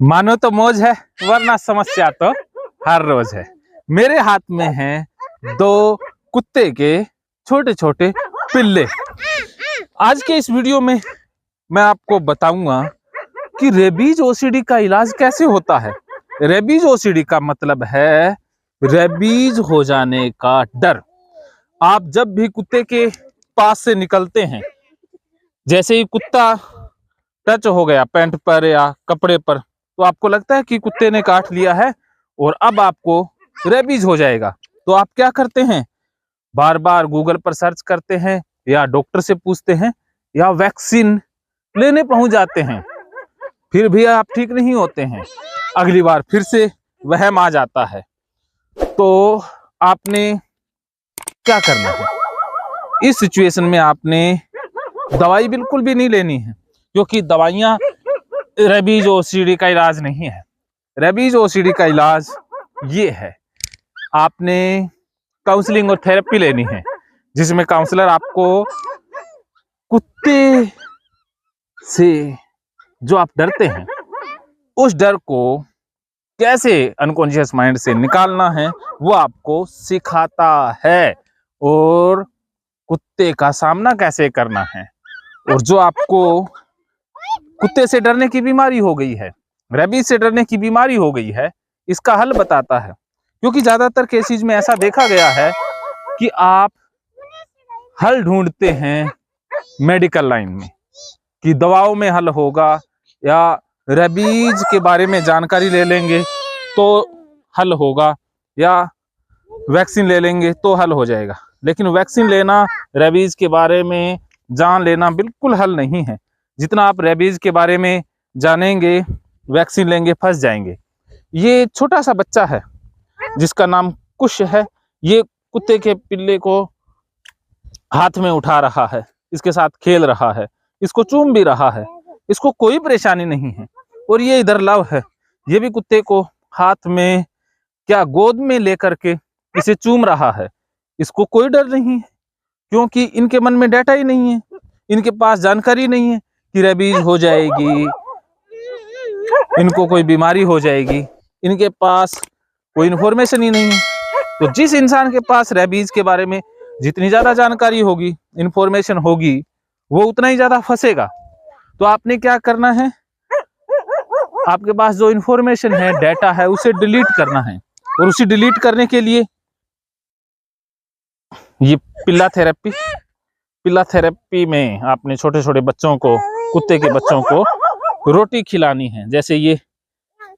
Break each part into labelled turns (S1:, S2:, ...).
S1: मानो तो मौज है, वरना समस्या तो हर रोज है। मेरे हाथ में हैं दो कुत्ते के छोटे छोटे पिल्ले। आज के इस वीडियो में मैं आपको बताऊंगा कि रेबीज ओसीडी का इलाज कैसे होता है। रेबीज ओसीडी का मतलब है रेबीज हो जाने का डर। आप जब भी कुत्ते के पास से निकलते हैं, जैसे ही कुत्ता टच हो गया पैंट पर या कपड़े पर, तो आपको लगता है कि कुत्ते ने काट लिया है और अब आपको रेबीज हो जाएगा। तो आप क्या करते हैं, बार बार गूगल पर सर्च करते हैं या डॉक्टर से पूछते हैं या वैक्सीन लेने पहुंच जाते हैं। फिर भी आप ठीक नहीं होते हैं, अगली बार फिर से वहम आ जाता है। तो आपने क्या करना है, इस सिचुएशन में आपने दवाई बिल्कुल भी नहीं लेनी है, क्योंकि दवाइयां रेबीज ओसीडी का इलाज नहीं है। रेबीज ओसीडी का इलाज ये है, आपने काउंसलिंग और थेरेपी लेनी है, जिसमें काउंसलर आपको कुत्ते से जो आप डरते हैं उस डर को कैसे अनकॉन्शियस माइंड से निकालना है वो आपको सिखाता है, और कुत्ते का सामना कैसे करना है। और जो आपको कुत्ते से डरने की बीमारी हो गई है, रेबीज से डरने की बीमारी हो गई है, इसका हल बताता है। क्योंकि ज्यादातर केसेस में ऐसा देखा गया है कि आप हल ढूंढते हैं मेडिकल लाइन में कि दवाओं में हल होगा, या रेबीज के बारे में जानकारी ले लेंगे तो हल होगा, या वैक्सीन ले लेंगे तो हल हो जाएगा। लेकिन वैक्सीन लेना, रेबीज के बारे में जान लेना बिल्कुल हल नहीं है। जितना आप रेबीज के बारे में जानेंगे, वैक्सीन लेंगे, फंस जाएंगे। ये छोटा सा बच्चा है जिसका नाम कुश है, ये कुत्ते के पिल्ले को हाथ में उठा रहा है, इसके साथ खेल रहा है, इसको चूम भी रहा है, इसको कोई परेशानी नहीं है। और ये इधर लव है, ये भी कुत्ते को हाथ में क्या गोद में लेकर के इसे चूम रहा है। इसको कोई डर नहीं है, क्योंकि इनके मन में डाटा ही नहीं है, इनके पास जानकारी नहीं है कि रेबीज हो जाएगी, इनको कोई बीमारी हो जाएगी, इनके पास कोई इन्फॉर्मेशन ही नहीं है। तो जिस इंसान के पास रेबीज के बारे में जितनी ज्यादा जानकारी होगी, इन्फॉर्मेशन होगी, वो उतना ही ज्यादा फंसेगा। तो आपने क्या करना है, आपके पास जो इन्फॉर्मेशन है, डाटा है, उसे डिलीट करना है। और उसे डिलीट करने के लिए ये पिल्ला थेरेपी में आपने छोटे छोटे बच्चों को, कुत्ते के बच्चों को रोटी खिलानी है। जैसे ये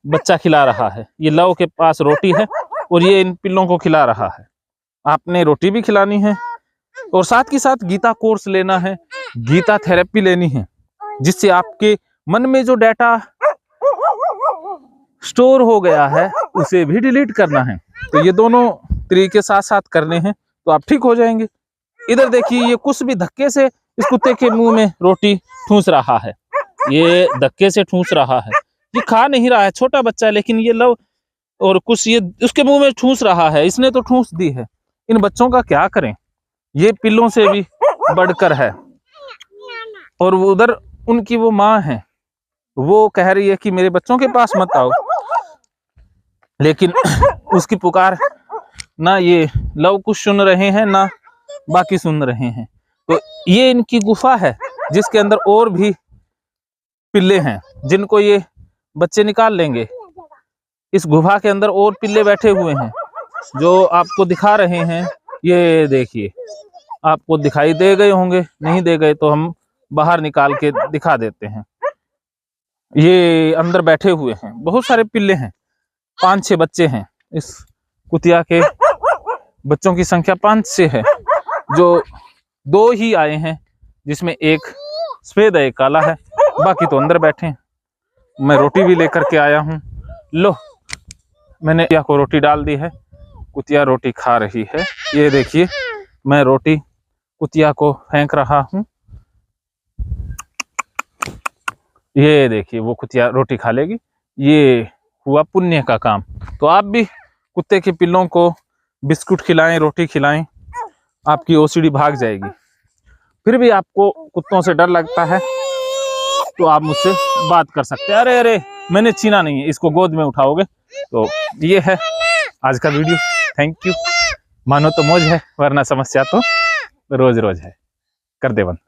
S1: बच्चा खिला रहा है, ये लव के पास रोटी है और ये इन पिल्लों को खिला रहा है। आपने रोटी भी खिलानी है और साथ ही साथ गीता कोर्स लेना है, गीता थेरेपी लेनी है, जिससे आपके मन में जो डाटा स्टोर हो गया है उसे भी डिलीट करना है। तो ये दोनों तरीके साथ साथ करने हैं तो आप ठीक हो जाएंगे। इधर देखिए, ये कुछ भी धक्के से इस कुत्ते के मुंह में रोटी ठूंस रहा है, ये धक्के से ठूंस रहा है, ये खा नहीं रहा है, छोटा बच्चा है, लेकिन ये लव और कुछ ये उसके मुंह में ठूंस रहा है, इसने तो ठूंस दी है। इन बच्चों का क्या करें, ये पिल्लों से भी बढ़कर है। और उधर उनकी वो माँ है, वो कह रही है कि मेरे बच्चों के पास मत आओ, लेकिन उसकी पुकार ना ये लव कुछ सुन रहे हैं ना बाकी सुन रहे हैं। तो ये इनकी गुफा है जिसके अंदर और भी पिल्ले हैं, जिनको ये बच्चे निकाल लेंगे। इस गुफा के अंदर और पिल्ले बैठे हुए हैं जो आपको दिखा रहे हैं। ये देखिए, आपको दिखाई दे गए होंगे, नहीं दे गए तो हम बाहर निकाल के दिखा देते हैं। ये अंदर बैठे हुए हैं, बहुत सारे पिल्ले हैं, 5-6 बच्चे हैं। इस कुतिया के बच्चों की संख्या 5-6 है, जो 2 ही आए हैं, जिसमें एक सफेद है, एक काला है, बाकी तो अंदर बैठे हैं। मैं रोटी भी लेकर के आया हूँ, लो मैंने कुतिया को रोटी डाल दी है, कुतिया रोटी खा रही है। ये देखिए, मैं रोटी कुतिया को फेंक रहा हूँ, ये देखिए वो कुतिया रोटी खा लेगी। ये हुआ पुण्य का काम। तो आप भी कुत्ते के पिल्लों को बिस्कुट खिलाएं, रोटी खिलाएं, आपकी ओसीडी भाग जाएगी। फिर भी आपको कुत्तों से डर लगता है तो आप मुझसे बात कर सकते हैं। अरे अरे मैंने छीना नहीं है, इसको गोद में उठाओगे। तो ये है आज का वीडियो। Thank you. मानो तो मौज है, वरना समस्या तो रोज रोज है। कर दे बंद।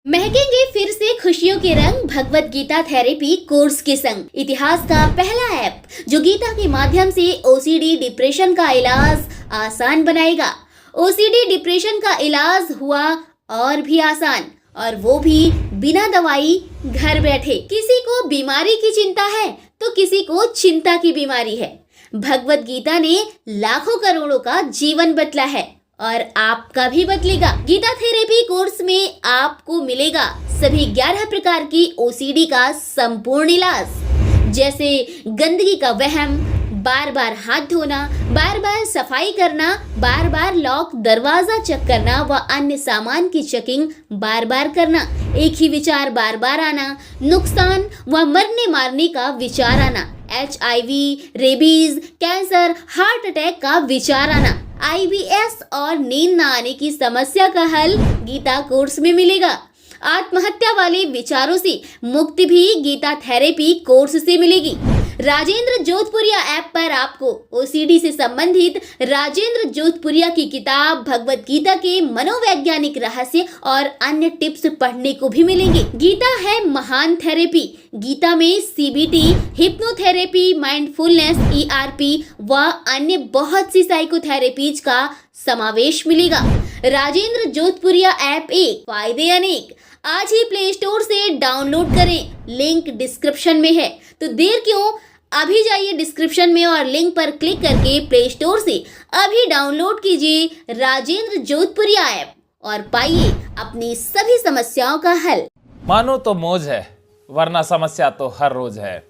S2: महकेंगे फिर से खुशियों के रंग भगवत गीता थेरेपी कोर्स के संग। इतिहास का पहला ऐप जो गीता के माध्यम से ओसीडी डिप्रेशन का इलाज आसान बनाएगा। ओसीडी डिप्रेशन का इलाज हुआ और भी आसान, और वो भी बिना दवाई, घर बैठे। किसी को बीमारी की चिंता है तो किसी को चिंता की बीमारी है। भगवत गीता ने लाखों करोड़ों का जीवन बदला है और आपका भी बदलेगा। गीता थेरेपी कोर्स में आपको मिलेगा सभी 11 प्रकार की ओसीडी का संपूर्ण इलाज, जैसे गंदगी का वहम, बार बार हाथ धोना, बार बार सफाई करना, बार बार लॉक दरवाजा चेक करना व अन्य सामान की चेकिंग बार बार करना, एक ही विचार बार बार आना, नुकसान व मरने मारने का विचार आना, HIV, rabies, cancer, heart attack का विचार आना, IBS और नींद न आने की समस्या का हल गीता कोर्स में मिलेगा। आत्महत्या वाले विचारों से मुक्ति भी गीता थेरेपी कोर्स से मिलेगी। राजेंद्र जोधपुरिया ऐप पर आपको ओसीडी से संबंधित राजेंद्र जोधपुरिया की किताब भगवत गीता के मनोवैज्ञानिक रहस्य और अन्य टिप्स पढ़ने को भी मिलेंगे। गीता है महान थेरेपी। गीता में CBT, हिप्नोथेरेपी, माइंडफुलनेस, ERP व अन्य बहुत सी साइकोथेरेपीज का समावेश मिलेगा। राजेंद्र जोधपुरिया ऐप एक, फायदे अनेक। आज ही प्ले स्टोर से डाउनलोड करें, लिंक डिस्क्रिप्शन में है। तो देर क्यों, अभी जाइए डिस्क्रिप्शन में और लिंक पर क्लिक करके प्ले स्टोर से अभी डाउनलोड कीजिए राजेंद्र जोधपुरिया ऐप और पाइए अपनी सभी समस्याओं का हल।
S1: मानो तो मौज है, वरना समस्या तो हर रोज है।